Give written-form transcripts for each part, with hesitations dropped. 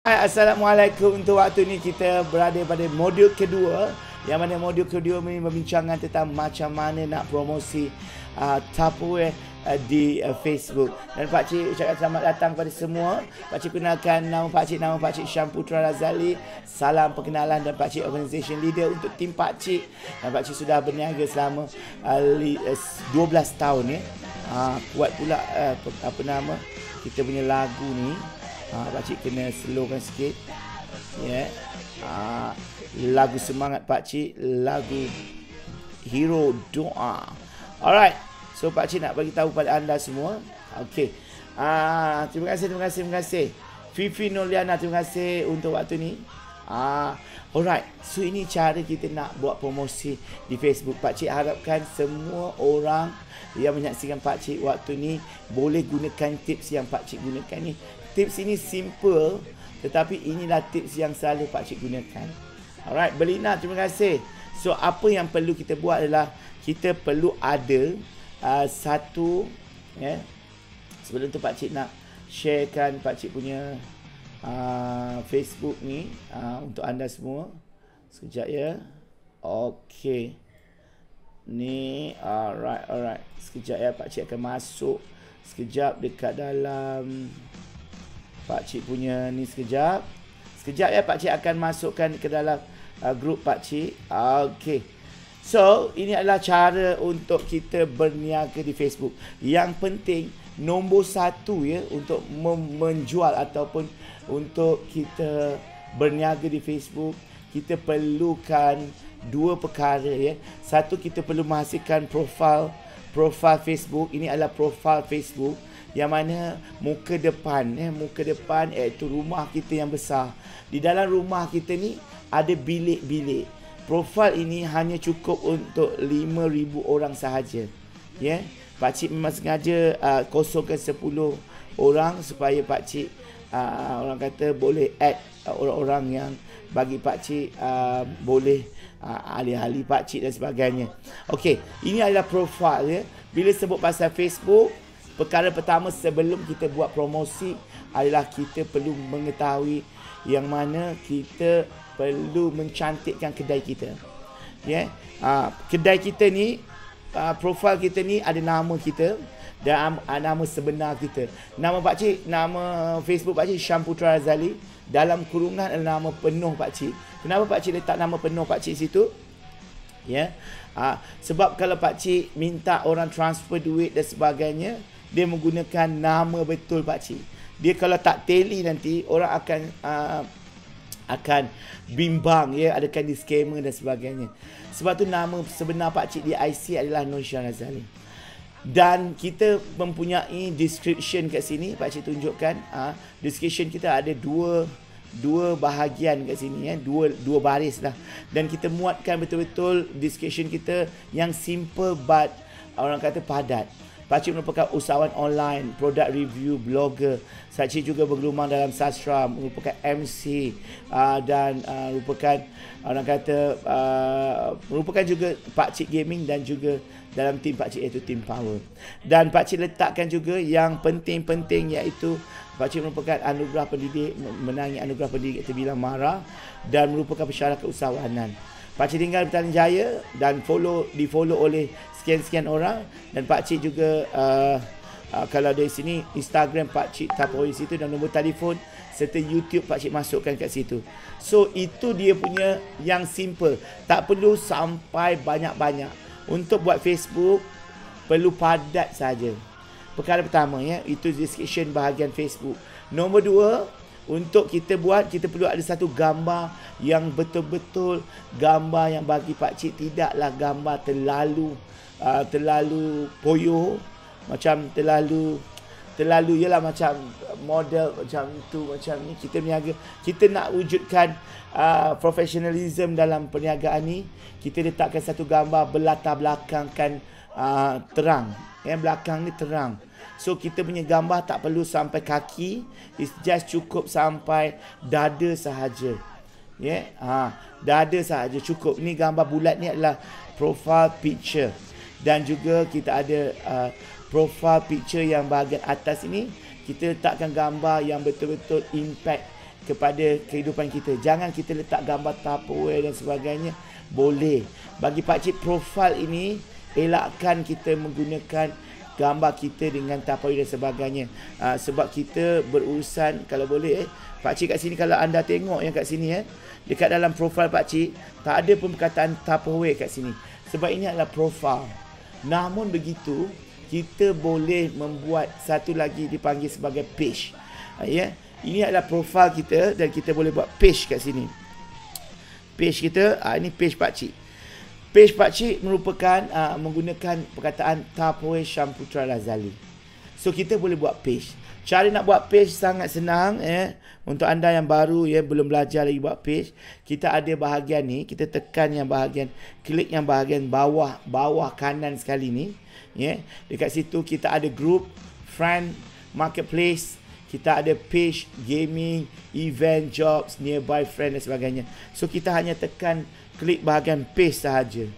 Hai, Assalamualaikum. Untuk waktu ni kita berada pada modul kedua, yang mana modul kedua ini membincangkan tentang macam mana nak promosi Tupperware di Facebook. Dan Pakcik ucapkan selamat datang kepada semua. Pakcik kenalkan nama Pakcik Syam Putra Razali. Salam perkenalan dan Pakcik Organisation Leader untuk tim Pakcik. Dan Pakcik sudah berniaga selama 12 tahun ya. Kuat pula apa nama kita punya lagu ni. Pakcik kena slowkan sikit. Ya. Lagu semangat Pakcik, lagu Hero Doa. Alright. So Pakcik nak bagi tahu pada anda semua. Okey. Terima kasih. Fifi Noliana, terima kasih untuk waktu ni. Alright. So ini cara kita nak buat promosi di Facebook. Pakcik harapkan semua orang yang menyaksikan Pakcik waktu ni boleh gunakan tips yang Pakcik gunakan ni. Tips ini simple, tetapi inilah tips yang selalu Pakcik gunakan. Alright, Belina, terima kasih. So apa yang perlu kita buat adalah kita perlu ada satu sebelum tu Pakcik nak sharekan Pakcik punya Facebook ni untuk anda semua. Sekejap ya. Okey. Ni alright. Sekejap ya, Pakcik akan masuk sekejap dekat dalam Pakcik punya ni sekejap. Sekejap ya, Pakcik akan masukkan ke dalam grup Pakcik. Okey. So, ini adalah cara untuk kita berniaga di Facebook. Yang penting, nombor satu ya, untuk menjual ataupun untuk kita berniaga di Facebook, kita perlukan dua perkara ya. Satu, kita perlu menghasilkan profil Facebook. Ini adalah profil Facebook yang mana muka depan iaitu rumah kita yang besar. Di dalam rumah kita ni ada bilik-bilik. Profil ini hanya cukup untuk 5,000 orang sahaja. Ya. Pakcik memang sengaja kosongkan 10 orang supaya Pakcik orang kata boleh add orang-orang yang bagi Pakcik boleh ahli-ahli Pakcik dan sebagainya. Okey, ini adalah profil ya. Bila sebut pasal Facebook, perkara pertama sebelum kita buat promosi adalah kita perlu mengetahui yang mana kita perlu mencantikkan kedai kita. Ya. Kedai kita ni, profil kita ni ada nama kita dan nama sebenar kita. Nama Pakcik, nama Facebook Pakcik Syam Putra Razali. Dalam kurungan adalah nama penuh Pakcik. Kenapa Pakcik letak nama penuh Pakcik situ? Ya. Sebab kalau Pakcik minta orang transfer duit dan sebagainya, dia menggunakan nama betul Pakcik. Dia kalau tak tally nanti orang akan bimbang ya, adakan scammer dan sebagainya. Sebab tu nama sebenar Pakcik di IC adalah Nur Syah Razali. Dan kita mempunyai description kat sini, Pakcik tunjukkan. Description kita ada dua bahagian kat sini ya, dua baris lah. Dan kita muatkan betul-betul description kita yang simple but orang kata padat. Pakcik merupakan usahawan online, produk review, blogger. Pakcik juga bergelumang dalam sastra, merupakan MC dan merupakan orang kata merupakan juga Pakcik gaming dan juga dalam tim Pakcik iaitu Team Power. Dan Pakcik letakkan juga yang penting-penting iaitu Pakcik merupakan anugerah pendidik, menangi anugerah pendidik terbilang Mara dan merupakan pesyarat keusahawanan. Pakcik tinggal di Petaling Jaya dan di-follow oleh sekian-sekian orang. Dan Pakcik juga kalau dari sini Instagram Pakcik Tupperware situ dan nombor telefon serta YouTube Pakcik masukkan kat situ. So itu dia punya yang simple. Tak perlu sampai banyak-banyak. Untuk buat Facebook perlu padat saja. Perkara pertama ya, itu description bahagian Facebook. Nombor dua, untuk kita buat, kita perlu ada satu gambar yang betul-betul gambar yang bagi Pakcik tidaklah gambar terlalu poyo, macam terlalu ialah macam model macam tu, macam ni. Kita nak wujudkan professionalism dalam perniagaan ni. Kita letakkan satu gambar berlatar belakangkan terang. Belakang ni terang. So kita punya gambar tak perlu sampai kaki, it's just cukup sampai dada sahaja. Dada sahaja cukup. Ni gambar bulat ni adalah profile picture. Dan juga kita ada profile picture yang bahagian atas ini, kita letakkan gambar yang betul-betul kepada kehidupan kita. Jangan kita letak gambar Tupperware dan sebagainya. Boleh. Bagi pakcik, profil ini elakkan kita menggunakan gambar kita dengan Tupperware dan sebagainya. Sebab kita berurusan, kalau boleh pakcik kat sini, kalau anda tengok yang kat sini dekat dalam profil pakcik tak ada pun perkataan Tupperware kat sini. Sebab ini adalah profil. Namun begitu, kita boleh membuat satu lagi dipanggil sebagai page. Ini adalah profil kita dan kita boleh buat page kat sini. Page kita, ini page pakcik. Page pakcik merupakan menggunakan perkataan Tupperware Syamputra Razali. So kita boleh buat page. Cara nak buat page sangat senang. Untuk anda yang baru belum belajar lagi buat page, kita ada bahagian ni, kita tekan yang bahagian, klik yang bahagian bawah kanan sekali ni. Dekat situ kita ada group, friend, marketplace. Kita ada page, gaming, event, jobs, nearby friend dan sebagainya. So kita hanya tekan klik bahagian page sahaja.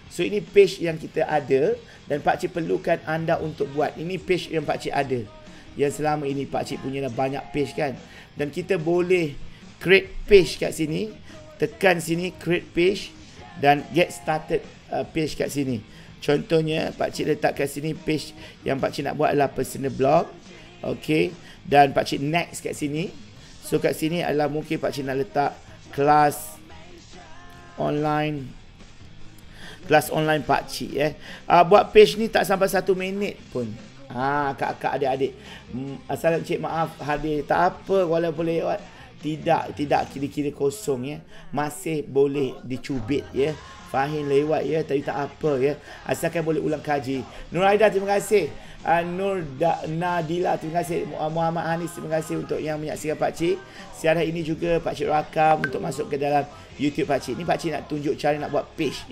So ini page yang kita ada dan pakcik perlukan anda untuk buat. Ini page yang pakcik ada. Yang selama ini pakcik punya banyak page kan. Dan kita boleh create page kat sini. Tekan sini create page dan get started page kat sini. Contohnya pakcik letak kat sini page yang pakcik nak buat adalah personal blog. Okay. Dan pakcik next kat sini. So kat sini adalah mungkin pakcik nak letak kelas online pakcik. Buat page ni tak sampai 1 minit pun. Kakak adik-adik, asal cik maaf hadir tak apa, walaupun lewat tidak kira-kira kosong masih boleh dicubit Fahim lewat tapi tak apa asalkan boleh ulang kaji. Nur Aida terima kasih. Nadila terima kasih. Muhammad Hanis terima kasih untuk yang menyaksikan pakcik. Siaran ini juga pakcik rakam untuk masuk ke dalam YouTube pakcik. Ni pakcik nak tunjuk cara nak buat page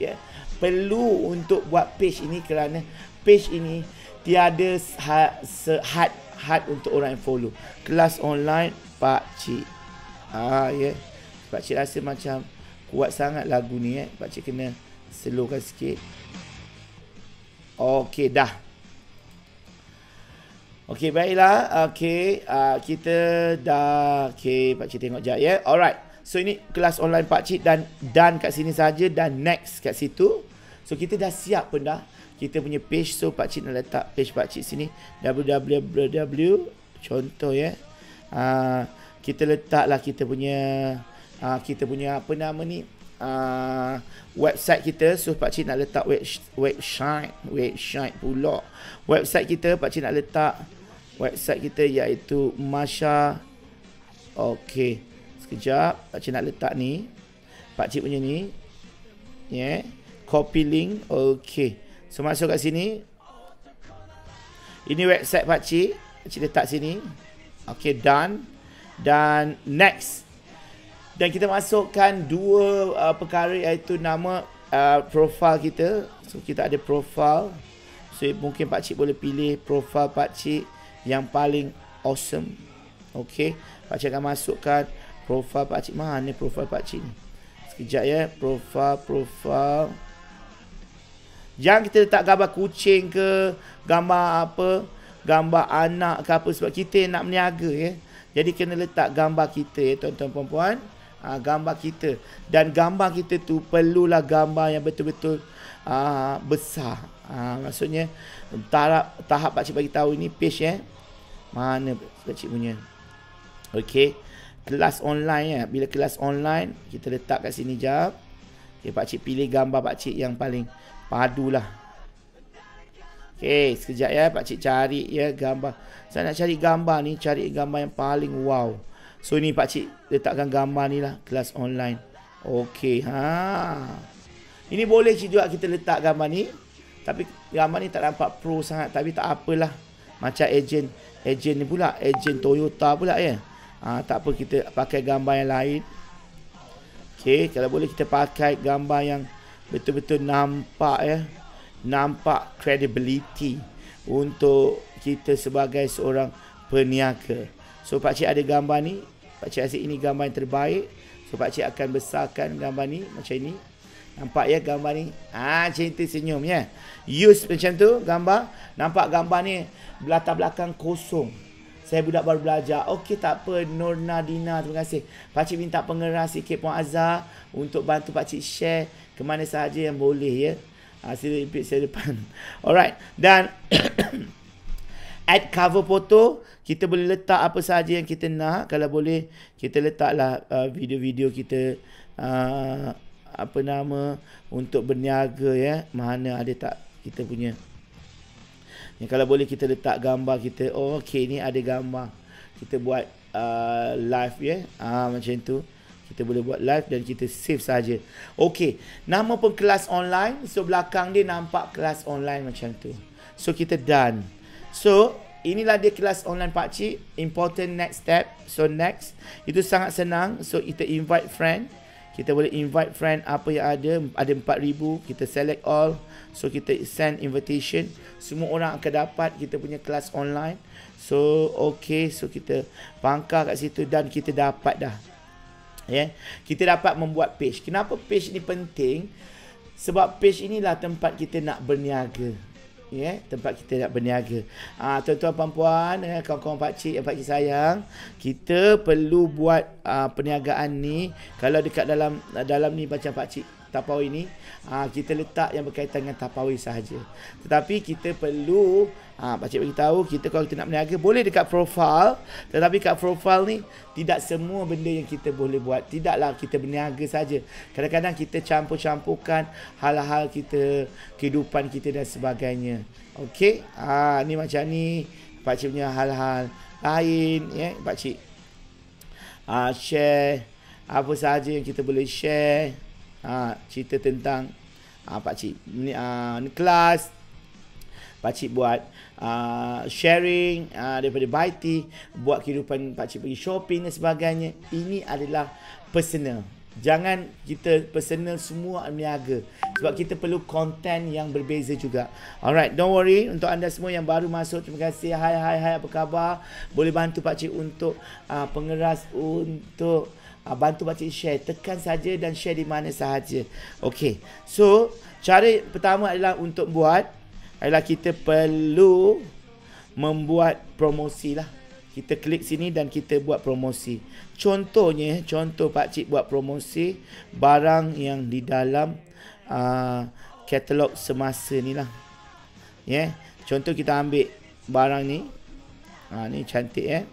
Perlu untuk buat page ini kerana page ini tiada had untuk orang yang follow. Kelas online pakcik. Pakcik rasa macam kuat sangat lagu ni pakcik kena slowkan sikit. Okey dah. Okey baiklah. Okey kita dah pakcik tengok jap Alright. So ini kelas online pakcik dan done kat sini saja dan next kat situ. So kita dah siap pun dah kita punya page. So pakcik nak letak page pakcik sini www contoh kita letaklah kita punya apa nama ni website kita. So pakcik nak letak website pula. Website kita pakcik nak letak website kita iaitu Masha. Okey, sekejap pakcik nak letak ni pakcik punya ni copy link. Okey, so masuk kat sini. Ini website pakcik letak sini. Okey, done dan next. Dan kita masukkan dua perkara iaitu nama profil kita. So kita ada profil. So mungkin pakcik boleh pilih profil pakcik yang paling awesome. Okey, pakcik akan masukkan profil pakcik. Mana profil pakcik ni? Sekejap profil. Jangan kita letak gambar kucing ke, gambar apa, gambar anak ke apa, sebab kita nak berniaga Jadi kena letak gambar kita tuan-tuan puan-puan. Gambar kita. Dan gambar kita tu perlulah gambar yang betul-betul besar. Maksudnya tahap pakcik bagi tahu ini page mana pakcik punya. Okey. Kelas online Bila kelas online kita letak kat sini jap. Okay, pakcik pilih gambar pakcik yang paling padu lah. Okey, sekejap pakcik cari gambar. Saya nak cari gambar ni, cari gambar yang paling wow. So ni pakcik letakkan gambar ni lah, kelas online. Okey, ini boleh juga kita letak gambar ni. Tapi gambar ni tak nampak pro sangat, tapi tak apalah. Macam ejen ni pula, ejen Toyota pula tak apa, kita pakai gambar yang lain. Okey, kalau boleh kita pakai gambar yang betul-betul nampak nampak credibility untuk kita sebagai seorang peniaga. So pakcik ada gambar ni, pakcik rasa ini gambar yang terbaik. So pakcik akan besarkan gambar ni macam ini. Nampak gambar ni? Cinta senyum Use macam tu gambar. Nampak gambar ni latar belakang kosong. Saya budak baru belajar. Okey, tak apa. Nur Nadina, terima kasih. Pakcik minta pengeras sikit Puan Azhar untuk bantu pakcik share ke mana sahaja yang boleh ya. Sila impit saya depan. Alright. Dan add cover foto, kita boleh letak apa sahaja yang kita nak. Kalau boleh, kita letaklah video-video kita apa nama untuk berniaga ya. Mana ada tak kita punya. Ya, kalau boleh kita letak gambar kita. Oh, okey, ni ada gambar. Kita buat live ya. Macam tu. Kita boleh buat live dan kita save saja. Okey, nama pun kelas online. So belakang dia nampak kelas online macam tu. So kita done. So inilah dia kelas online pakcik. Important next step. So next, itu sangat senang. So kita invite friend. Kita boleh invite friend apa yang ada. Ada 4,000. Kita select all. So kita send invitation. Semua orang akan dapat kita punya kelas online. So okay. So kita bangkar kat situ dan kita dapat dah. Ya, kita dapat membuat page. Kenapa page ni penting? Sebab page inilah tempat kita nak berniaga. Ya, tempat kita nak berniaga. Tuan-tuan puan-puan, kawan-kawan pakcik yang pakcik sayang, kita perlu buat perniagaan ni. Kalau dekat dalam ni macam pakcik Tapawi ni, kita letak yang berkaitan dengan Tapawi sahaja. Tetapi kita perlu pakcik bagi tahu, kita kalau kita nak berniaga boleh dekat profile, tetapi kat profile ni tidak semua benda yang kita boleh buat. Tidaklah kita berniaga saja. Kadang-kadang kita campur-campurkan hal-hal kita, kehidupan kita dan sebagainya. Okey, ni macam ni pakcik punya hal-hal lain ya, pakcik share apa sahaja yang kita boleh share. Cerita tentang pakcik ni kelas pakcik buat sharing daripada Baiti, buat kehidupan pakcik pergi shopping dan sebagainya. Ini adalah personal. Jangan kita personal semua berniaga, sebab kita perlu konten yang berbeza juga. Alright, don't worry. Untuk anda semua yang baru masuk, terima kasih. Hai, apa khabar? Boleh bantu pakcik untuk pengeras, untuk bantu pakcik share. Tekan saja dan share di mana sahaja. Okey. So, cara pertama adalah untuk kita perlu membuat promosi lah. Kita klik sini dan kita buat promosi. Contoh pakcik buat promosi barang yang di dalam katalog semasa ni lah. Ya. Contoh kita ambil barang ni. Ni cantik ya.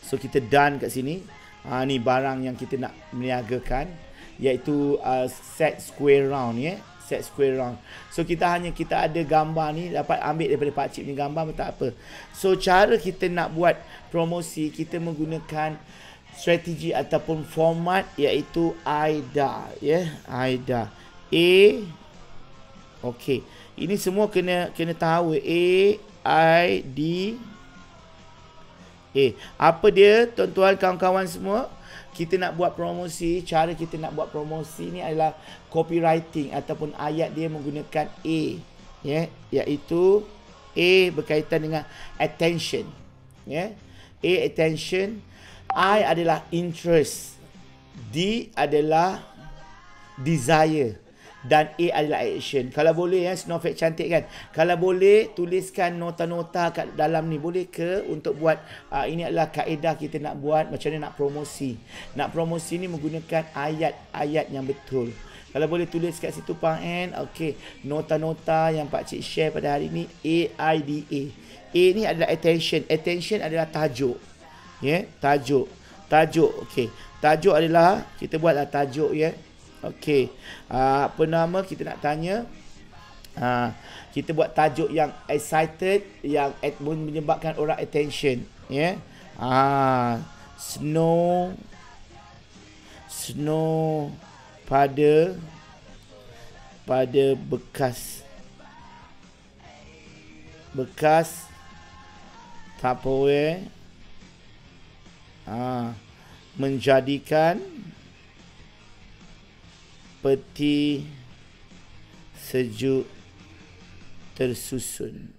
So kita done kat sini. Ni barang yang kita nak meniagakan, iaitu set square round ya. Set square round. So kita ada gambar ni, dapat ambil daripada pakcik punya gambar, tak apa. So cara kita nak buat promosi, kita menggunakan strategi ataupun format, iaitu AIDA ya. AIDA. Okey. Ini semua kena tahu AID. Apa dia tuan-tuan kawan-kawan semua? Kita nak buat promosi, cara kita nak buat promosi ni adalah copywriting ataupun ayat dia menggunakan A ya, iaitu A berkaitan dengan attention ya. A attention, I adalah interest, D adalah desire dan A adalah action. Kalau boleh ya, Snowflake cantik kan. Kalau boleh tuliskan nota-nota kat dalam ni, boleh ke untuk buat ini adalah kaedah kita nak buat macam mana nak promosi. Nak promosi ni menggunakan ayat-ayat yang betul. Kalau boleh tulis kat situ Pang N. Okey, nota-nota yang pakcik share pada hari ni AIDA. A ni adalah attention. Attention adalah tajuk. Ya, tajuk. Okey. Tajuk adalah kita buatlah tajuk ya. Okey, apa nama kita nak tanya? Kita buat tajuk yang excited, yang menyebabkan orang attention, ya. Snow pada bekas Tupperware menjadikan peti sejuk tersusun.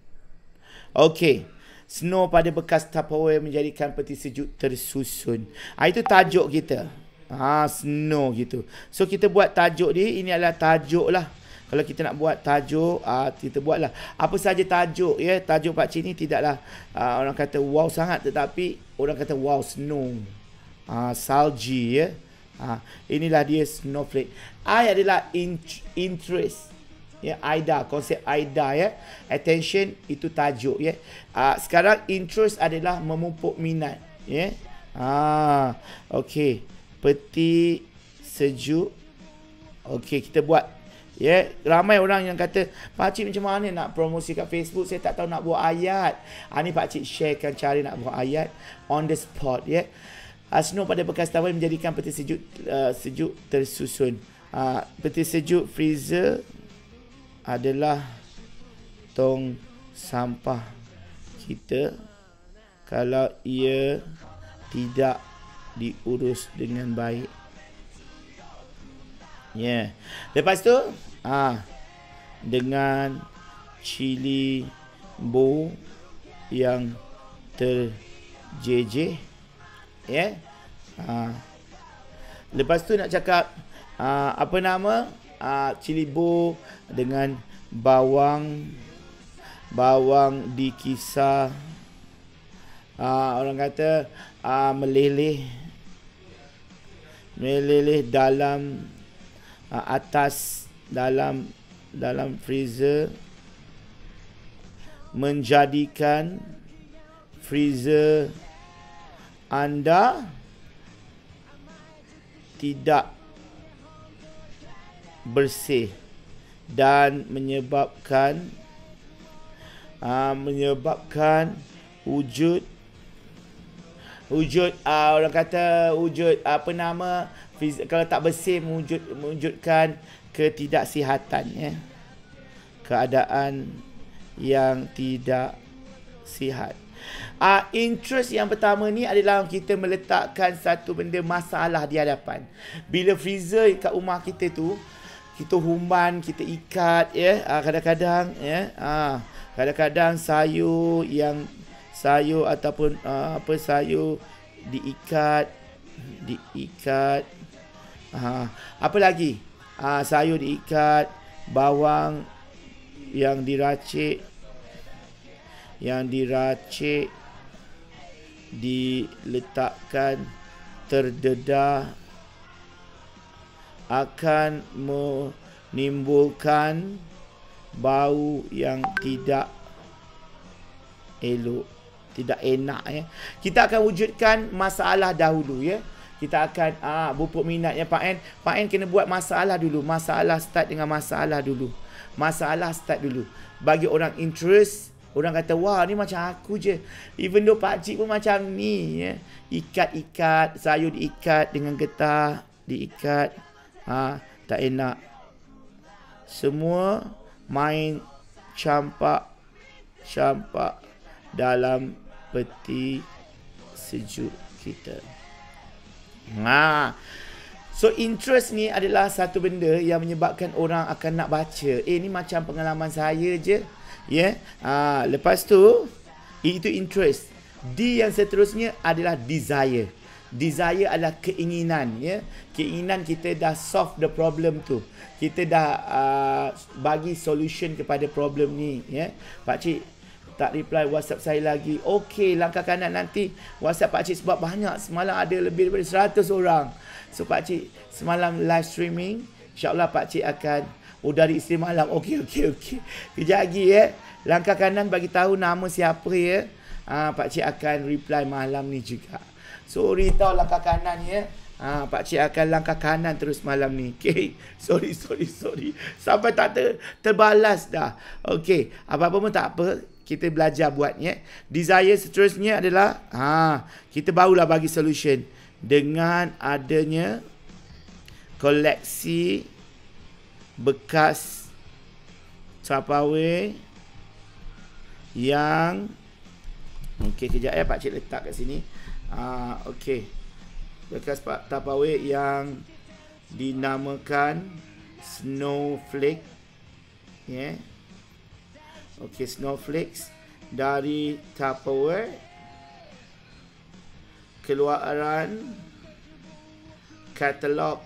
Okey, snow pada bekas Tupperware menjadikan peti sejuk tersusun. Itu tajuk kita. Snow gitu. So kita buat tajuk dia, ini adalah tajuk lah. Kalau kita nak buat tajuk, kita buatlah apa saja tajuk, ya. Tajuk pakcik ni tidaklah orang kata wow sangat, tetapi orang kata wow snow, salji, ya. Inilah dia snowflake. I adalah interest, ya. AIDA, konsep AIDA, ya. Attention itu tajuk, ya. Sekarang interest adalah memupuk minat, ya. Okey, peti sejuk. Okey, kita buat, ya. Ramai orang yang kata, pakcik macam mana nak promosi kat Facebook, saya tak tahu nak buat ayat. Ni pakcik sharekan cara nak buat ayat on the spot, ya. Snow pada bekas tawar menjadikan peti sejuk sejuk tersusun. Peti sejuk freezer adalah tong sampah kita kalau ia tidak diurus dengan baik. Ya. Lepas tu dengan cili bo yang terjejeh, ya. Lepas tu nak cakap apa nama, cili bo dengan bawang dikisar, orang kata meleleh dalam atas dalam freezer, menjadikan freezer anda tidak bersih dan menyebabkan wujud orang kata wujud apa nama, kalau tak bersih mewujudkan ketidaksihatan, ya. Keadaan yang tidak sihat. Interest yang pertama ni adalah kita meletakkan satu benda masalah di hadapan. Bila freezer kat rumah kita tu, kita humban, kita ikat, ya. Kadang-kadang, ya. Kadang-kadang sayur ataupun sayur diikat. Apa lagi? Sayur diikat, bawang yang diracik diletakkan terdedah akan menimbulkan bau yang tidak elok, tidak enak, ya. Kita akan wujudkan masalah dahulu, ya. Kita akan pupuk minat, ya. Pak En kena buat masalah dulu. Start dengan masalah dulu. Start dulu. Bagi orang interest, orang kata, wah, ni macam aku je. Even though pakcik pun macam ni, ya. Ikat-ikat, sayur diikat dengan getah, diikat. Tak enak. Semua main campak dalam peti sejuk kita. So interest ni adalah satu benda yang menyebabkan orang akan nak baca. Ni macam pengalaman saya je, ya. Lepas tu itu interest. D yang seterusnya adalah desire. Desire adalah keinginan, ya. Keinginan kita dah solve the problem tu. Kita dah bagi solution kepada problem ni, ya. Pakcik tak reply WhatsApp saya lagi. Okey, langkah kanan nanti WhatsApp pakcik sebab banyak. Semalam ada lebih daripada 100 orang. So pakcik semalam live streaming. InsyaAllah pakcik akan dari isteri malam. Okey. Kejap lagi, ya. Langkah kanan bagi tahu nama siapa, ya. Pakcik akan reply malam ni juga. Sorry tau langkah kanan, ya. Pakcik akan langkah kanan terus malam ni. Okay. Sorry. Sampai tak terbalas dah. Okay. Apa-apa pun tak apa. Kita belajar buatnya. Desire seterusnya adalah kita barulah bagi solution dengan adanya koleksi bekas Tupperware yang kejap, ya, pakcik letak kat sini. Bekas Tupperware yang dinamakan snowflake, ya. Snowflakes dari Tupperware, keluaran katalog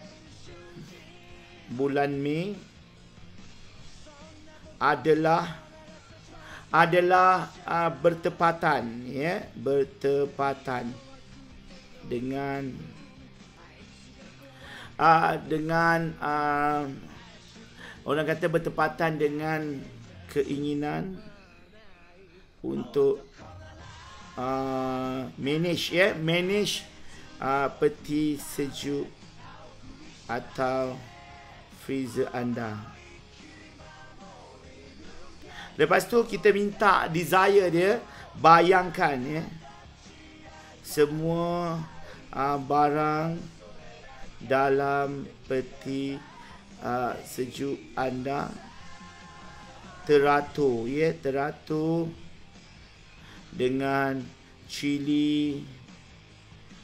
bulan Mei adalah bertepatan, ya, bertepatan dengan orang kata bertepatan dengan keinginan untuk manage, ya, manage peti sejuk atau freezer anda. Lepas tu kita minta desire dia, bayangkan, ya, semua barang dalam peti sejuk anda teratur, ya, teratur dengan cili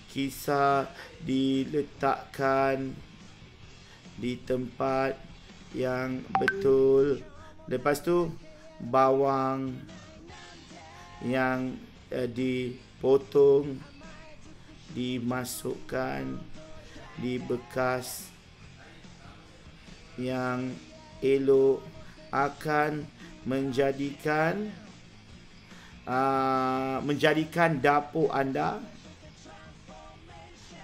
kisar diletakkan di tempat yang betul. Lepas tu bawang yang dipotong dimasukkan di bekas yang elok akan menjadikan dapur anda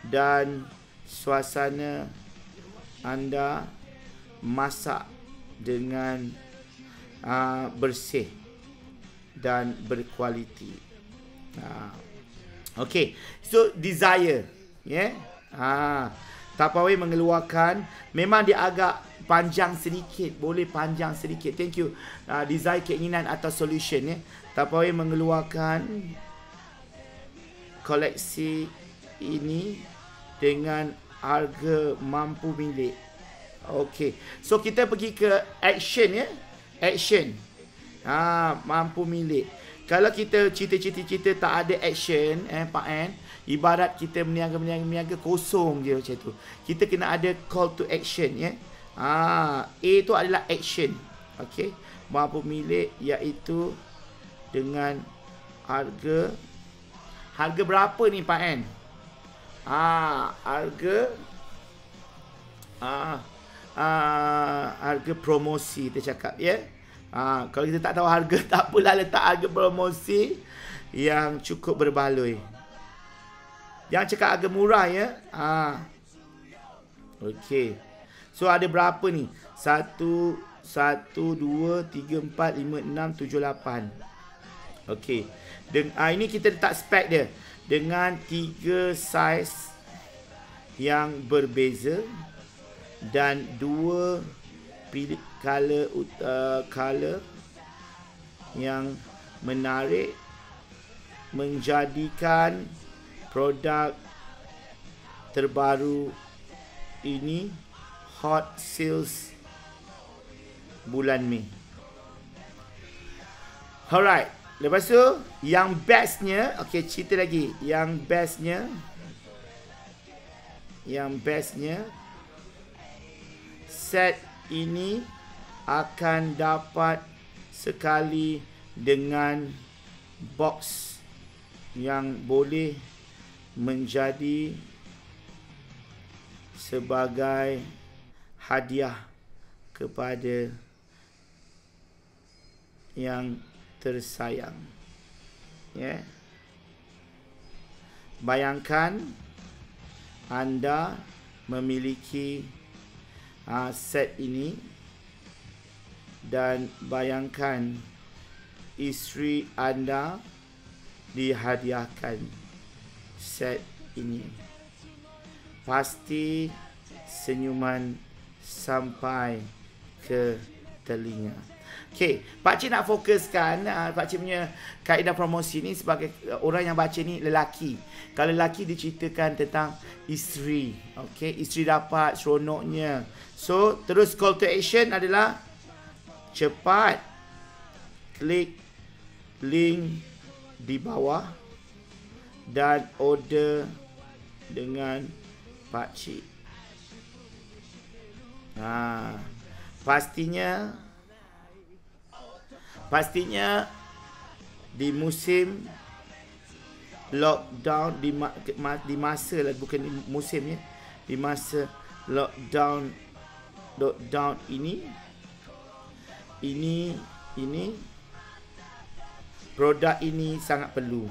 dan suasana anda masak dengan bersih dan berkualiti. Okay, so desire, ya, yeah? Tupperware mengeluarkan, memang dia agak panjang sedikit, boleh panjang sedikit. Thank you. Desire, keinginan atau solution, ya. Tupperware mengeluarkan koleksi ini dengan harga mampu milik. Okey, so kita pergi ke action, ya. Action. Mampu milik. Kalau kita cerita tak ada action, Pak An, ibarat kita meniaga kosong je macam tu. Kita kena ada call to action, ya. A tu adalah action. Okey, mampu milik iaitu dengan harga berapa ni, Pak An? Harga promosi kita cakap, ya. Kalau kita tak tahu harga, tak apalah, letak harga promosi yang cukup berbaloi. Jangan cakap harga murah, ya. Okey. So ada berapa ni? 1, 2, 3, 4, 5, 6, 7, 8. Okey. Ini kita letak spek dia dengan 3 saiz yang berbeza dan 2 pilih color yang menarik, menjadikan produk terbaru ini hot sales bulan Mei. Alright, lepas tu yang bestnya, okey, cerita lagi. Yang bestnya set ini akan dapat sekali dengan box yang boleh menjadi sebagai hadiah kepada yang tersayang. Ya. Bayangkan anda memiliki set ini dan bayangkan isteri anda dihadiahkan set ini. Pasti senyuman sampai ke telinga. Okey, Pakcik nak fokuskan Pakcik punya kaedah promosi ni sebagai orang yang baca ni lelaki. Kalau lelaki diceritakan tentang isteri. Okey, isteri dapat seronoknya. So, terus call to action adalah cepat klik link di bawah dan order dengan Pakcik. Pastinya di musim lockdown, di masa lah, bukan di musim, ya, di masa lockdown ini ini produk ini sangat perlu.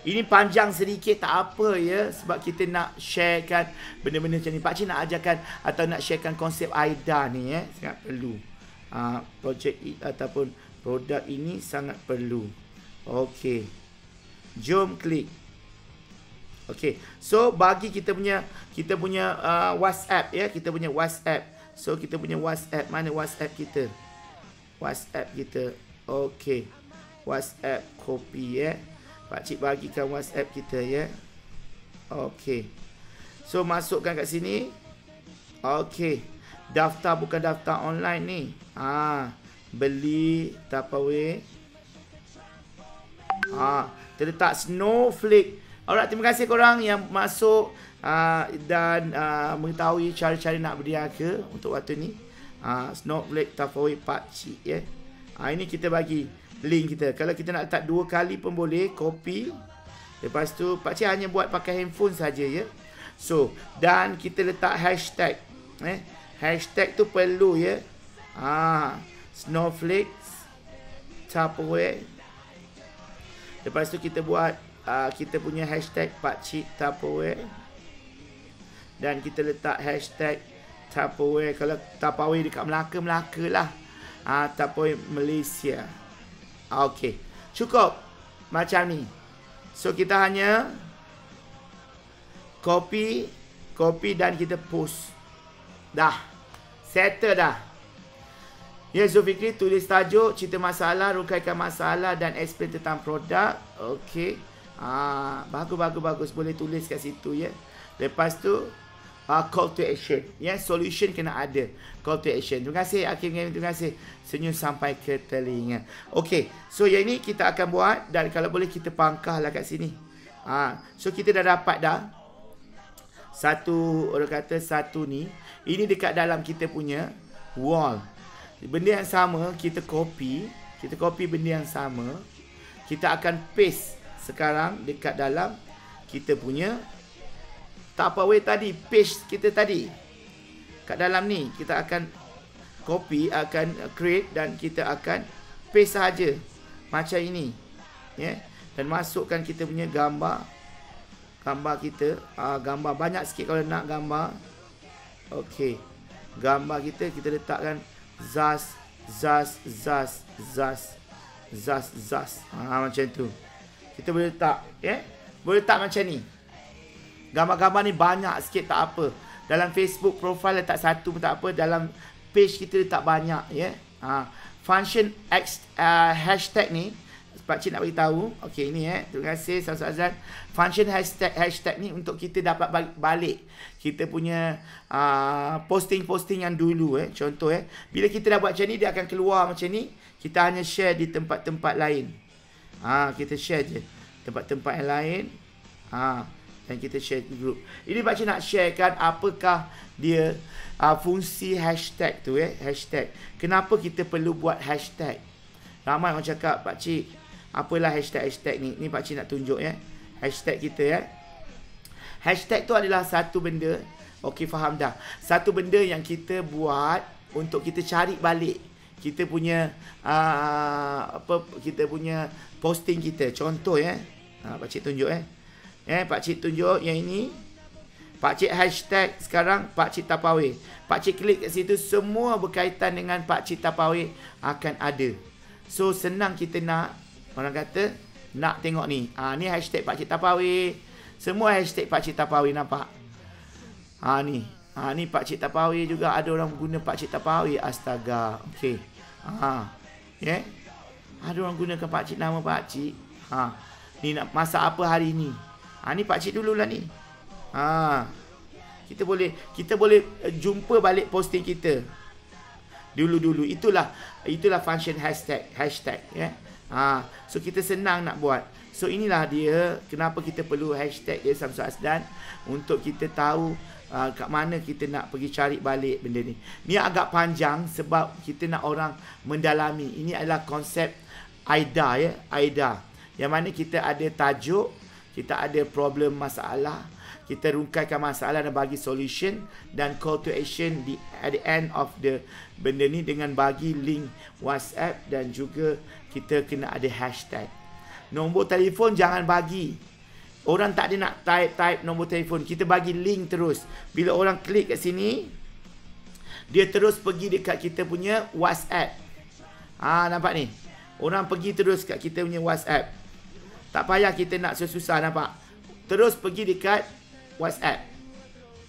Ini panjang sedikit tak apa ya, sebab kita nak sharekan benda-benda macam ni. Pak Cik nak ajarkan atau nak sharekan konsep AIDA ni ya, sangat perlu. Projek ataupun produk ini sangat perlu. Okey. Jom klik. Okey. So bagi kita punya WhatsApp ya, kita punya WhatsApp. So kita punya WhatsApp, mana WhatsApp kita? WhatsApp kita. Okey. WhatsApp copy ya. Pak Cik bagikan WhatsApp kita ya. Okey. So masukkan kat sini. Okey. Daftar bukan daftar online ni. Beli Tupperware. Terletak snowflake. Alright, terima kasih korang yang masuk dan mengetahui cara-cara nak berniaga untuk waktu ni. Snowflake Tupperware Pak Cik ya. Ini kita bagi link kita. Kalau kita nak letak 2 kali pun boleh, copy. Lepas tu Pak Cik hanya buat pakai handphone saja ya. So, dan kita letak hashtag. Hashtag tu perlu ya. Snowflake Tupperware. Lepas tu kita buat kita punya hashtag Pak Cik Tupperware. Dan kita letak hashtag Tupperware. Kalau Tupperware dekat Melaka lah. Tupperware Malaysia. Okey. Cukup. Macam ni. So kita hanya copy dan kita post. Dah. Settle dah. Ya, Zulfikri tulis tajuk, cerita masalah, rukaikan masalah dan explain tentang produk. Okey. Bagus. Boleh tulis kat situ ya. Lepas tu call to action. Ya, solution kena ada. Call to action. Terima kasih Hakim, terima kasih. Senyum sampai ke telinga. Okey. So yang ini kita akan buat dan kalau boleh kita pangkahlah kat sini. So kita dah dapat dah. Satu, orang kata satu ni. Ini dekat dalam kita punya wall. Benda yang sama kita copy benda yang sama. Kita akan paste sekarang dekat dalam kita punya Tupperware tadi, paste kita tadi. Kat dalam ni kita akan copy, akan create dan kita akan paste saja. Macam ini. Ya. Dan masukkan kita punya gambar kita, gambar banyak sikit kalau nak gambar. Okey. Gambar kita letakkan Zaz. Macam tu. Kita boleh letak, ya? Boleh letak macam ni. Gambar-gambar ni banyak sikit tak apa. Dalam Facebook profile letak satu pun tak apa. Dalam page kita letak banyak, ya. Function hashtag ni Pak Cik nak bagi tahu. Okey, ini terima kasih Samsul Azlan. Function hashtag ni untuk kita dapat balik kita punya posting-posting yang dulu contoh bila kita dah buat macam ni, dia akan keluar macam ni. Kita hanya share di tempat-tempat lain. Kita share je tempat-tempat yang lain. Dan kita share di group. Ini Pak Cik nak sharekan apakah dia fungsi hashtag tu hashtag. Kenapa kita perlu buat hashtag? Ramai orang cakap, Pak Cik, apalah hashtag ni? Ni Pak Cik nak tunjuk hashtag kita Hashtag tu adalah satu benda. Okey, faham dah. Satu benda yang kita buat untuk kita cari balik kita punya kita punya posting kita. Contoh Pak Cik tunjuk Pak Cik tunjuk yang ini. Pak Cik hashtag sekarang Pak Cik Tupperware. Pak Cik klik kat situ, semua berkaitan dengan Pak Cik Tupperware akan ada. So senang kita nak, orang kata nak tengok ni. Ni hashtag Pak Cik Tupperware. Semua hashtag Pak Cik Tupperware, nampak? Ni. Ni Pak Cik Tupperware juga, ada orang guna Pak Cik Tupperware. Astaga. Okey. Ada orang gunakan Pak Cik, nama Pak Cik. Ni nak masak apa hari ni? Ni Pak Cik dululah ni. Kita boleh jumpa balik posting kita. Dulu-dulu. Itulah function hashtag so kita senang nak buat. So inilah dia kenapa kita perlu hashtag dia Samsul Azlan, untuk kita tahu kat mana kita nak pergi cari balik benda ni. Ni agak panjang sebab kita nak orang mendalami. Ini adalah konsep AIDA AIDA. Yang mana kita ada tajuk, kita ada problem masalah, Kita rungkaikan masalah dan bagi solution, dan call to action at the end of the benda ni dengan bagi link WhatsApp, dan juga kita kena ada hashtag. Nombor telefon jangan bagi. Orang tak ada nak type nombor telefon. Kita bagi link terus. Bila orang klik kat sini, dia terus pergi dekat kita punya WhatsApp. Nampak ni? Orang pergi terus kat kita punya WhatsApp. Tak payah kita nak susah, nampak? Terus pergi dekat WhatsApp.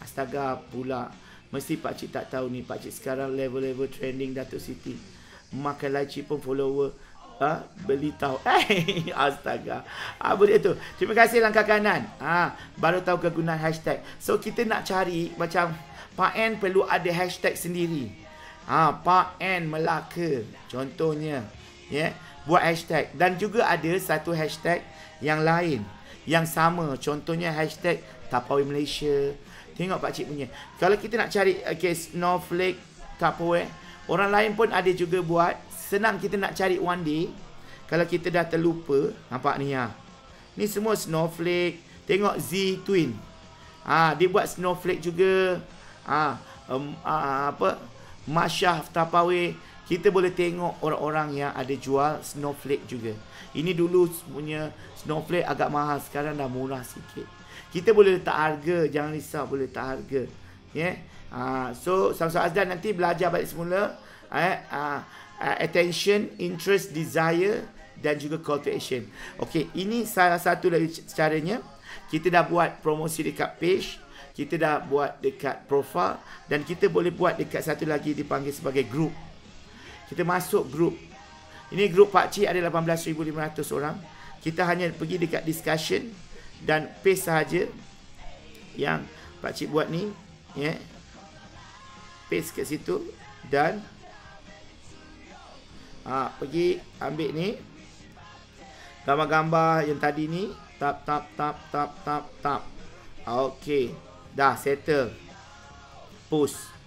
Astaga pula. Mesti pakcik tak tahu ni. Pakcik sekarang level-level trending Datuk Siti. Makan laci pun follower beli tahu. Astaga. Apa dia tu? Terima kasih langkah kanan. Baru tahu kegunaan hashtag. So kita nak cari macam Pak N perlu ada hashtag sendiri. Pak N Melaka contohnya, buat hashtag. Dan juga ada satu hashtag yang lain yang sama, contohnya hashtag Tupperware Malaysia. Tengok pakcik punya. Kalau kita nak cari snowflake Tupperware, orang lain pun ada juga buat. Senang kita nak cari one day. Kalau kita dah terlupa, nampak ni ni semua snowflake. Tengok Z Twin. Dia buat snowflake juga. Masyah Tupperware. Kita boleh tengok orang-orang yang ada jual snowflake juga. Ini dulu punya snowflake agak mahal, sekarang dah murah sikit. Kita boleh letak harga, jangan risau, boleh letak harga. So Samsul Azdan nanti belajar balik semula. Attention, interest, desire, dan juga call to action. Okey, ini salah satu dari caranya. Kita dah buat promosi dekat page, kita dah buat dekat profile, dan kita boleh buat dekat satu lagi dipanggil sebagai group. Kita masuk group. Ini group pakcik ada 18,500 orang. Kita hanya pergi dekat discussion dan paste sahaja yang pakcik buat ni, paste kat situ, dan pergi ambil ni gambar-gambar yang tadi ni, tap. Okey, dah settle. Post.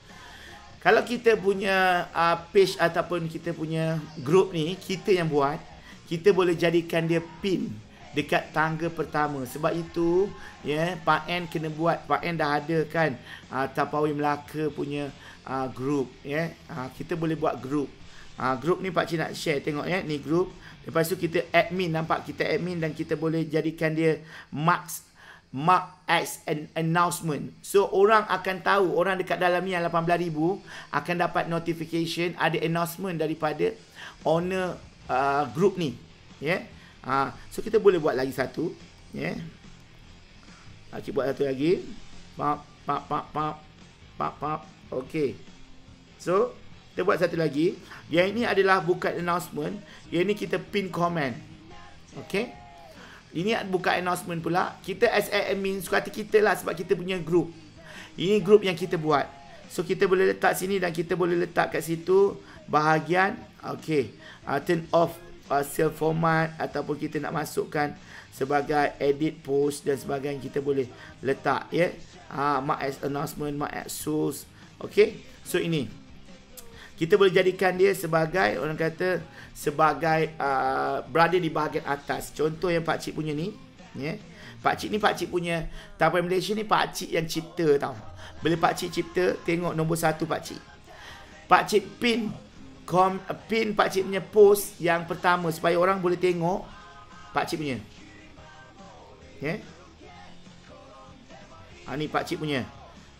Kalau kita punya page ataupun kita punya group ni, kita yang buat, kita boleh jadikan dia pin dekat tangga pertama. Sebab itu, Pak N kena buat. Pak N dah ada kan Tupperware Melaka punya group. Kita boleh buat group. Group ni pakcik nak share, tengok ni group. Lepas tu kita admin, nampak kita admin, dan kita boleh jadikan dia mark as an announcement. So orang akan tahu, orang dekat dalam ni yang 18,000 akan dapat notification ada announcement daripada owner group ni. So kita boleh buat lagi satu. Kita buat satu lagi. Okey. So kita buat satu lagi. Yang ini adalah bukan announcement, yang ini kita pin comment. Okey. Ini bukan announcement pula. Kita as admin suka hati kita lah, sebab kita punya group. Ini group yang kita buat. So kita boleh letak sini, dan kita boleh letak kat situ bahagian turn off save format, ataupun kita nak masukkan sebagai edit post dan sebagainya, kita boleh letak mark as announcement, mark as source. Okey. So ini kita boleh jadikan dia sebagai, orang kata, sebagai berada di bahagian atas. Contoh yang pakcik punya ni, pakcik ni pakcik punya Tupperware Malaysia ni, pakcik yang cipta tau. Bila pakcik cipta, tengok nombor 1 pakcik. Pakcik pin pakcik punya post yang pertama supaya orang boleh tengok pakcik punya. Ni pakcik punya.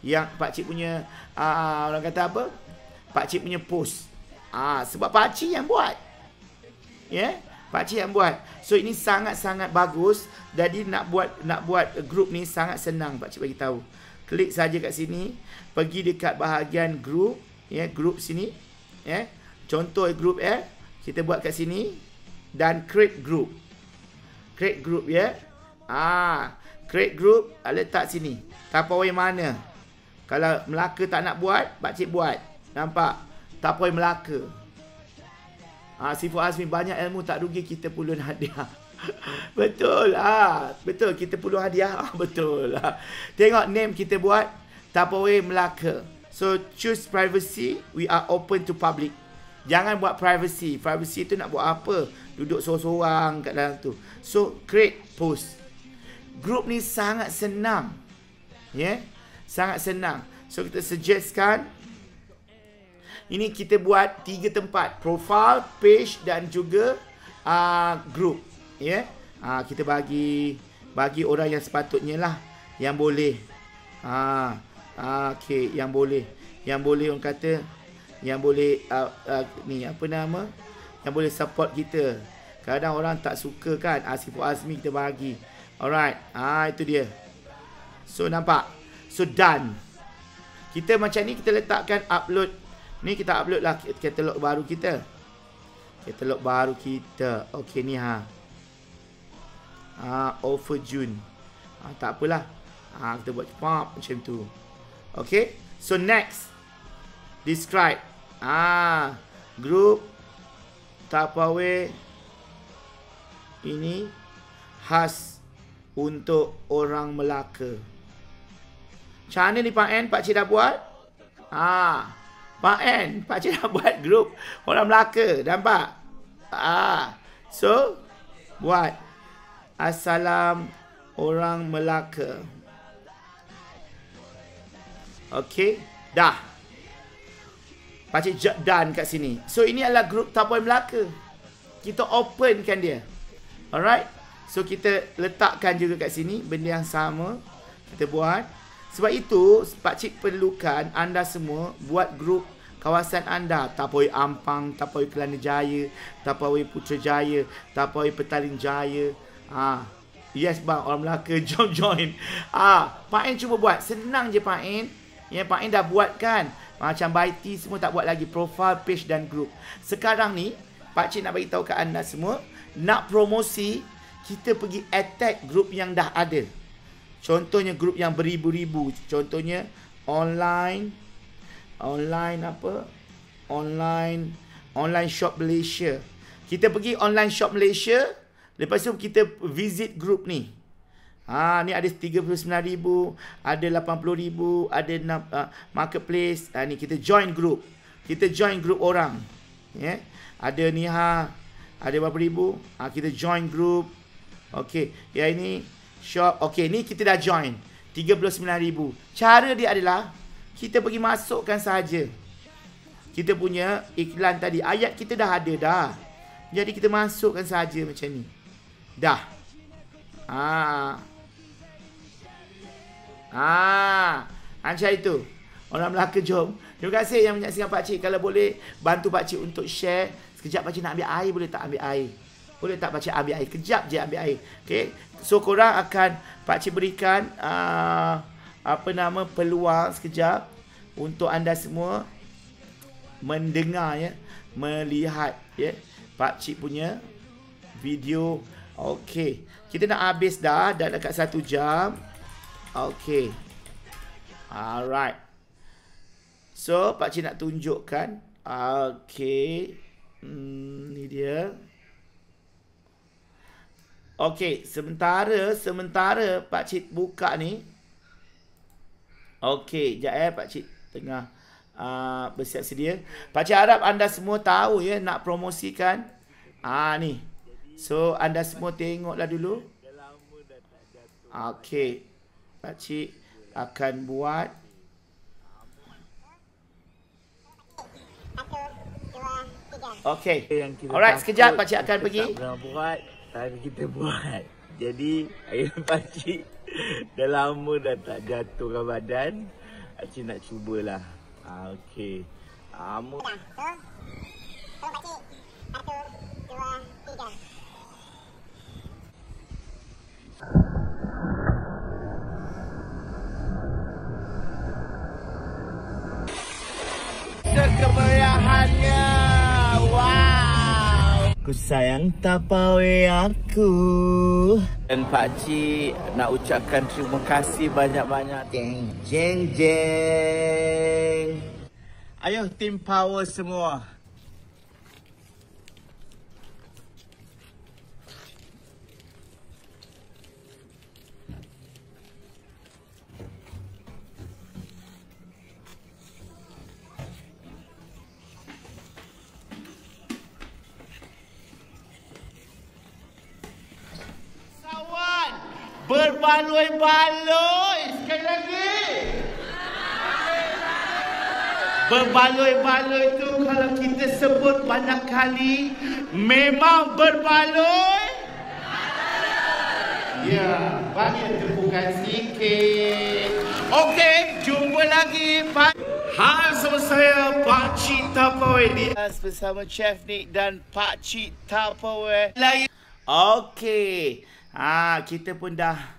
Yang pakcik punya orang kata apa? Pakcik punya post. Sebab pakcik yang buat. Pakcik yang buat. So ini sangat-sangat bagus. Jadi nak buat group ni sangat senang, pakcik bagi tahu. Klik saja kat sini, pergi dekat bahagian group, group sini. Contoh group kita buat kat sini, dan create group. Create group create group, letak sini. Tupperware mana? Kalau Melaka tak nak buat, pakcik buat. Nampak? Tupperware Melaka. Sifat Azmi, banyak ilmu tak rugi kita puluhan hadiah. Betul lah. Betul, kita puluh hadiah. Betul lah. Tengok name kita buat Tupperware Melaka. So choose privacy, we are open to public. Jangan buat privacy. Privacy tu nak buat apa? Duduk sorang-sorang kat dalam tu. So create post. Group ni sangat senang. Ya, sangat senang. So kita suggestkan ini kita buat 3 tempat, profile, page dan juga group. Ya, kita bagi orang yang sepatutnya lah, yang boleh. Okey, yang boleh orang kata, yang boleh ni apa nama, yang boleh support kita. Kadang orang tak suka kan, Siful Azmi kita bagi. Alright, itu dia. So nampak, so done. Kita macam ni, kita letakkan upload. Ni kita upload lah katalog baru kita. Okey ni over June. Tak apalah. Kita buat cepat macam tu. Okey. So next, describe. Group Tupperware ini khas untuk orang Melaka. Macam mana ni Pak N? Pak Cik dah buat? Pak N, Pak Cik dah buat group orang Melaka. Nampak? So buat Assalam orang Melaka. Okey, dah. Pak Cik done kat sini. So ini adalah group Tupperware Melaka. Kita openkan dia. Alright. So kita letakkan juga kat sini benda yang sama. Kita buat. Sebab itu Pak Cik perlukan anda semua buat grup kawasan anda. Tupperware Ampang, Tupperware Kelana Jaya, Tupperware Putrajaya, Tupperware Petaling Jaya. Yes bang, orang Melaka jom join. Pak N cuba buat. Senang je Pak N. Ya, Pak N dah buat kan. Macam Baiti semua tak buat lagi. Profile, page dan group. Sekarang ni Pak Cik nak bagi tahu kat anda semua, nak promosi, kita pergi attack group yang dah ada. Contohnya group yang beribu-ribu. Contohnya online shop Malaysia. Kita pergi online shop Malaysia. Lepas tu kita visit group ni. Ni ada 39,000, ada 80,000, ada marketplace. Ni kita join group. Kita join group orang. Ya. Ada ni ada berapa ribu? Kita join group. Okey, yang ini shop. Okey, ni kita dah join 39,000. Cara dia adalah kita pergi masukkan saja kita punya iklan tadi. Ayat kita dah ada dah. Jadi kita masukkan saja macam ni. Dah. Macam itu. Orang Melaka jom. Terima kasih yang menyaksikan Pak Cik. Kalau boleh bantu Pak Cik untuk share. Sekejap Pak Cik nak ambil air, boleh tak ambil air? Boleh tak Pak Cik ambil air? Kejap je ambil air. Okay. So korang akan Pak Cik berikan peluang sekejap untuk anda semua mendengar ya, melihat ya Pak Cik punya video. Okey. Kita nak habis dah dekat 1 jam. Okey. Alright. So Pak Cik nak tunjukkan. Okey. Ni dia. Okey, sementara Pak Cik buka ni. Okey, jap Pak Cik tengah bersiap sedia. Pak Cik harap anda semua tahu ya, nak promosikan ni. So anda semua tengoklah dulu. Okey. Pak Cik akan buat. Okey. Alright, sekejap Pak Cik akan pergi. Tapi kita buat. Jadi ayah Pak Cik dah lama dah tak jatuhkan badan. Pak Cik nak cubalah. Okey. So Pak Cik 1, 2, 3. Kemeriahannya. Wow. Aku sayang Tupperware aku. Dan Pak Cik nak ucapkan terima kasih banyak-banyak. Jeng jeng jeng. Ayo team power semua. Berbaloi-baloi. Sekali lagi. Berbaloi-baloi tu kalau kita sebut banyak kali, memang berbaloi. Ya, bagi tepukan sikit. Okey, jumpa lagi. Hai, sama saya Pak Cik Tupperware bersama Chef Nick dan Pak Cik Tupperware. Okey. Kita pun dah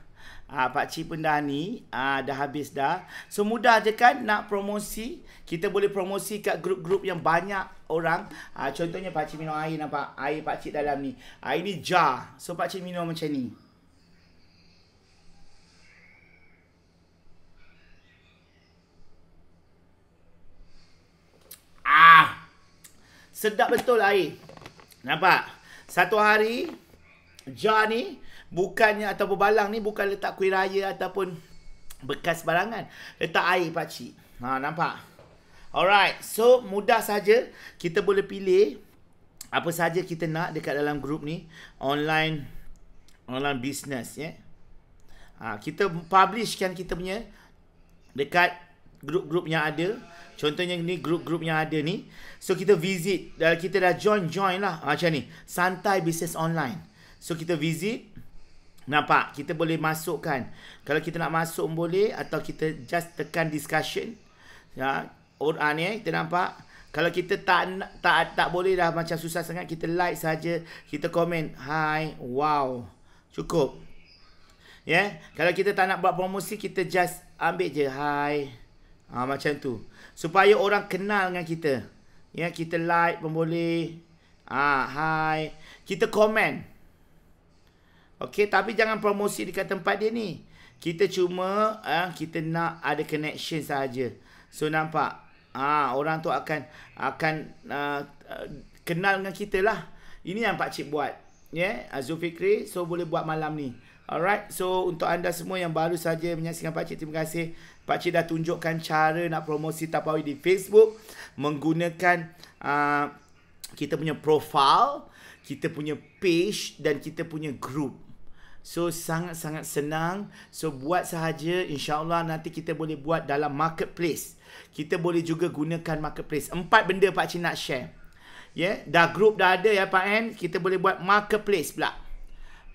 Pak Cik pun dah ni dah habis dah. So mudah je kan nak promosi. Kita boleh promosi kat grup-grup yang banyak orang. Contohnya Pak Cik minum air, nampak air Pak Cik dalam ni. Air ni jar. So Pak Cik minum macam ni. Sedap betul air. Nampak? Satu hari jar ni bukannya atau balang ni bukan letak kuih raya ataupun bekas barangan. Letak air Pak Cik. Nampak? Alright. So mudah saja kita boleh pilih apa saja kita nak dekat dalam grup ni. Online business ya. Kita publishkan kita punya dekat grup-grup yang ada. Contohnya ni grup-grup yang ada ni. So kita visit, kita dah join lah macam ni. Santai Bisnes Online. So kita visit. Nampak? Kita boleh masukkan. Kalau kita nak masuk boleh, atau kita just tekan discussion. Ya, ni kita nampak. Kalau kita tak boleh dah, macam susah sangat, kita like saja, kita komen hi, wow. Cukup. Ya. Yeah? Kalau kita tak nak buat promosi, kita just ambil je hi. Macam tu. Supaya orang kenal dengan kita. Ya, kita like pun boleh. Hi. Kita komen. Okey, tapi jangan promosi dekat tempat dia ni. Kita cuma kita nak ada connection saja. So nampak. Orang tu akan kenal dengan kita lah. Ini yang Pak Cik buat. Ya, yeah? Zulfikri. So boleh buat malam ni. Alright. So untuk anda semua yang baru saja menyaksikan Pak Cik, terima kasih. Pak Cik dah tunjukkan cara nak promosi Tupperware di Facebook menggunakan kita punya profile, kita punya page dan kita punya group. So sangat-sangat senang. So buat sahaja, insya-Allah nanti kita boleh buat dalam marketplace. Kita boleh juga gunakan marketplace. 4 benda Pak Cik nak share. Ya, dah group dah ada ya Pak N. Kita boleh buat marketplace pula.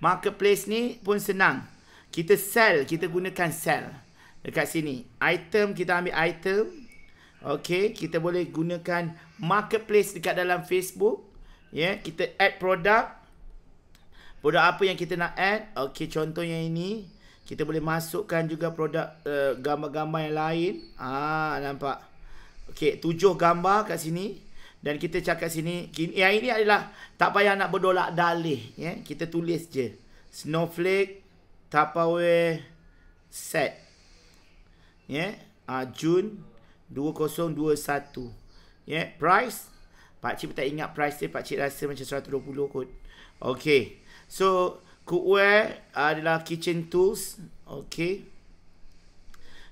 Marketplace ni pun senang. Kita sell, kita gunakan sell. Dekat sini, item, kita ambil item. Okey, kita boleh gunakan marketplace dekat dalam Facebook. Ya, kita add produk. Produk apa yang kita nak add? Okey, contohnya ini. Kita boleh masukkan juga produk gambar-gambar yang lain. Nampak. Okey, 7 gambar kat sini. Dan kita cakap sini, yang ini adalah tak payah nak berdolak dalih. Ya, kita tulis je. Snowflake Tupperware set. Ya, Jun 2021. Ya, price. Pak Cik tak ingat price dia, Pak Cik rasa macam 120 kot. Okey. So, cookware adalah kitchen tools. Okey.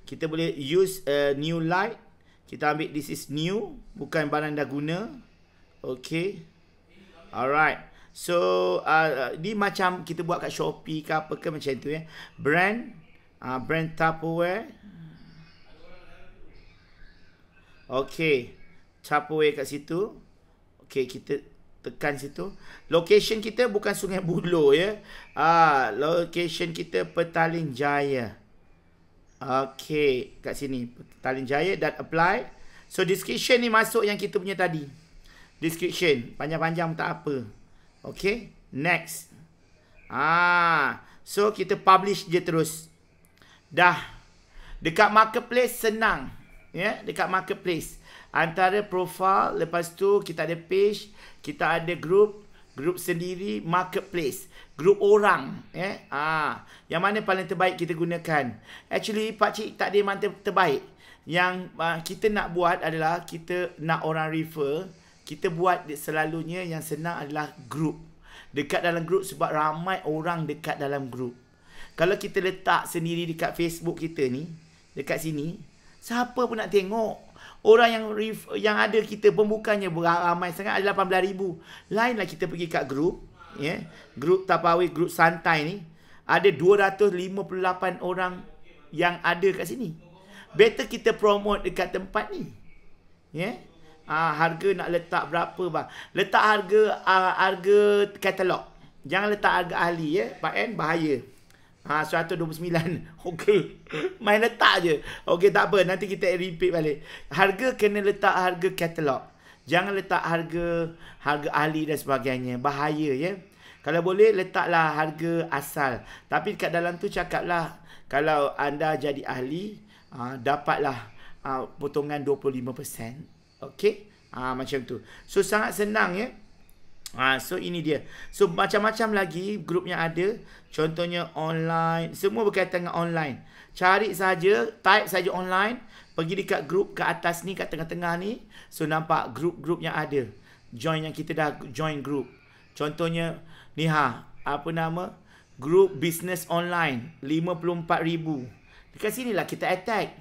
Kita boleh use new light. Kita ambil this is new, bukan barang dah guna. Okey. Alright. So, ni macam kita buat kat Shopee ke apa ke macam tu ya. Brand Tupperware. Okey, Tupperware kat situ. Okey, kita tekan situ. Location kita bukan Sungai Buloh ya. Location kita Petaling Jaya. Okey, kat sini Petaling Jaya dan apply. So description ni masuk yang kita punya tadi. Description panjang-panjang tak apa. Okey, next. So kita publish je terus. Dah. Dekat marketplace senang. Ya, dekat marketplace antara profile, lepas tu kita ada page, kita ada group sendiri, marketplace, group orang, ya. Yang mana paling terbaik kita gunakan? Actually Pak Cik tak ada yang mana terbaik. Yang kita nak buat adalah kita nak orang refer, kita buat selalunya yang senang adalah group. Dekat dalam group sebab ramai orang dekat dalam group. Kalau kita letak sendiri dekat Facebook kita ni, dekat sini, siapa pun nak tengok. Orang yang ada kita pembukanya ramai sangat, ada 18,000. Lainlah kita pergi kat grup, ya. Grup Tupperware, grup santai ni, ada 258 orang yang ada kat sini. Better kita promote dekat tempat ni. Ya. Harga nak letak berapa bang? Letak harga katalog. Jangan letak harga ahli ya. Pak N bahaya. 129. Okey. Main letak je. Okey, tak apa. Nanti kita repeat balik. Harga kena letak harga katalog. Jangan letak harga ahli dan sebagainya. Bahaya ya. Kalau boleh letaklah harga asal. Tapi kat dalam tu cakaplah kalau anda jadi ahli dapatlah potongan 25%. Okey. Macam tu. So sangat senang ya. So ini dia. So macam-macam lagi grup yang ada. Contohnya online. Semua berkaitan dengan online. Cari saja, type saja online. Pergi dekat grup kat atas ni, kat tengah-tengah ni. So nampak grup-grup yang ada. Join yang kita dah join grup. Contohnya ni apa nama? Grup business online 54,000. Dekat sinilah kita attack.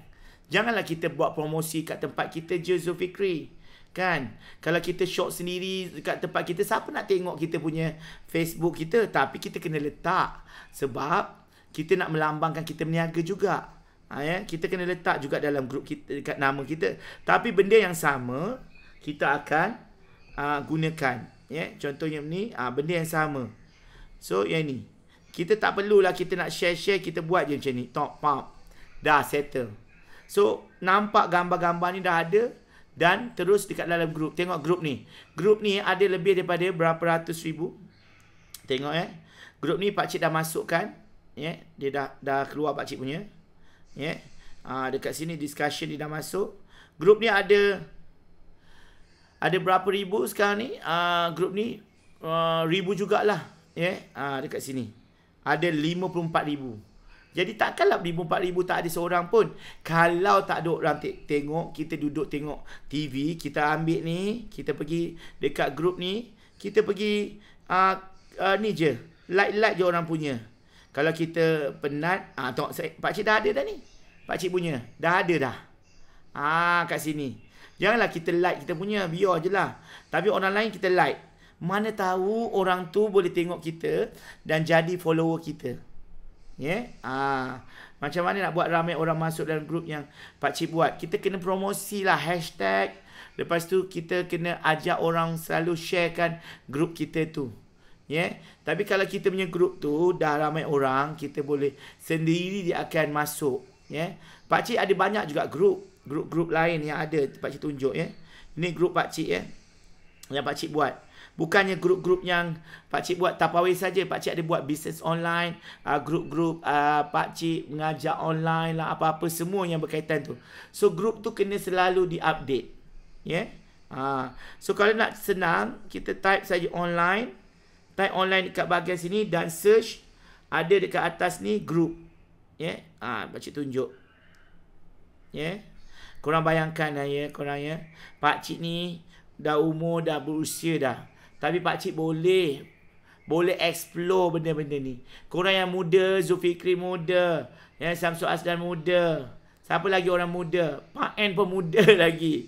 Janganlah kita buat promosi kat tempat kita je Zulfikri. Kan? Kalau kita shop sendiri dekat tempat kita, siapa nak tengok kita punya Facebook kita? Tapi kita kena letak. Sebab kita nak melambangkan kita berniaga juga. Ya? Kita kena letak juga dalam grup kita, dekat nama kita. Tapi benda yang sama, kita akan gunakan. Ya? Contohnya ni, benda yang sama. So, yang ni. Kita tak perlulah kita nak share-share, kita buat je macam ni. Top up. Dah settle. So, nampak gambar-gambar ni dah ada. Dan terus dekat dalam grup. Tengok grup ni. Grup ni ada lebih daripada berapa ratus ribu. Tengok grup ni pakcik dah masukkan. Dia dah keluar pakcik punya. Dekat sini discussion dia dah masuk. Grup ni ada berapa ribu sekarang ni. Grup ni ribu jugalah. Dekat sini. Ada 54,000. Jadi takkanlah 54,000 tak ada seorang pun. Kalau tak ada orang tengok, kita duduk tengok TV, kita ambil ni, kita pergi dekat grup ni, kita pergi ni je, like je orang punya. Kalau kita penat, tengok pakcik dah ada dah ni. Pakcik punya, dah ada dah. Kat sini. Janganlah kita like kita punya, biar je lah. Tapi orang lain kita like. Mana tahu orang tu boleh tengok kita dan jadi follower kita. Macam mana nak buat ramai orang masuk dalam grup yang pakcik buat? Kita kena promosi lah, hashtag. Lepas tu kita kena ajak orang selalu sharekan grup kita tu. Tapi kalau kita punya grup tu dah ramai orang, kita boleh sendiri dia akan masuk. Pakcik ada banyak juga grup lain yang ada pakcik tunjuk. Ini grup pakcik yang pakcik buat. Bukannya grup-grup yang pakcik buat tapawai saja. Pakcik ada buat bisnes online, grup-grup pakcik mengajar online lah, apa-apa semua yang berkaitan tu. So grup tu kena selalu diupdate. So kalau nak senang, kita type saja online. Type online dekat bahagian sini dan search. Ada dekat atas ni grup. Pakcik tunjuk. Korang bayangkan lah korang pakcik ni dah umur, dah berusia dah. Tapi pakcik boleh explore benda-benda ni. Korang yang muda, Zulfikri muda, Samsul Asdan muda. Siapa lagi orang muda? Pak N pun muda lagi.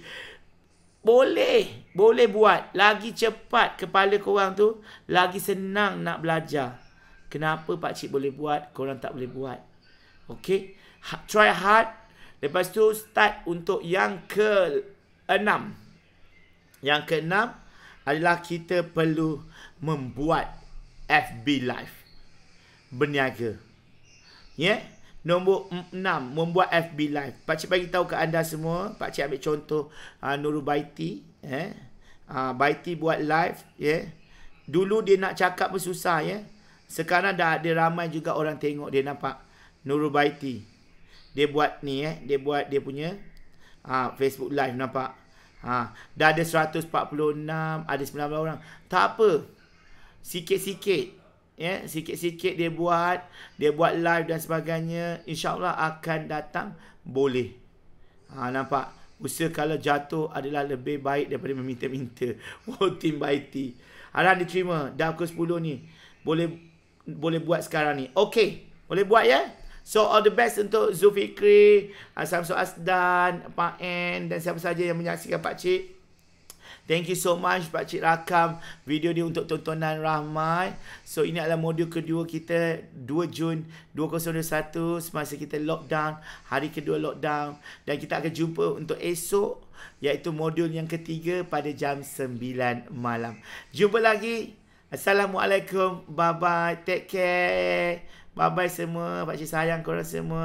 Boleh buat. Lagi cepat kepala korang tu, lagi senang nak belajar. Kenapa pakcik boleh buat, korang tak boleh buat? Okay? Try hard. Lepas tu start untuk yang ke-6. Yang ke-6 adalah kita perlu membuat FB Live. Berniaga. Nombor 6, membuat FB Live. Pakcik bagi tahu ke anda semua. Pakcik ambil contoh Nurul Baiti. Baiti buat live. Dulu dia nak cakap pun susah. Sekarang dah ada ramai juga orang tengok. Dia nampak Nurul Baiti. Dia buat ni. Dia buat dia punya Facebook Live. Nampak. Dah ada 146, ada 19 orang. Tak apa. Sikit-sikit. Sikit-sikit dia buat live dan sebagainya. InsyaAllah akan datang boleh. Nampak? Usaha kalau jatuh adalah lebih baik daripada meminta-minta. Tim Baiti. Harap diterima. Dah pukul 10 ni. Boleh buat sekarang ni. Okey. Boleh buat So all the best untuk Zulfikri, Samsul Asdan, Pak N dan siapa saja yang menyaksikan pakcik. Thank you so much Pak Cik rakam video ni untuk tontonan ramai. So ini adalah modul kedua kita 2 Jun 2021 semasa kita lockdown, hari kedua lockdown, dan kita akan jumpa untuk esok iaitu modul yang ketiga pada jam 9 malam. Jumpa lagi. Assalamualaikum. Bye bye. Take care. Bye bye semua. Pak Cik sayang korang semua.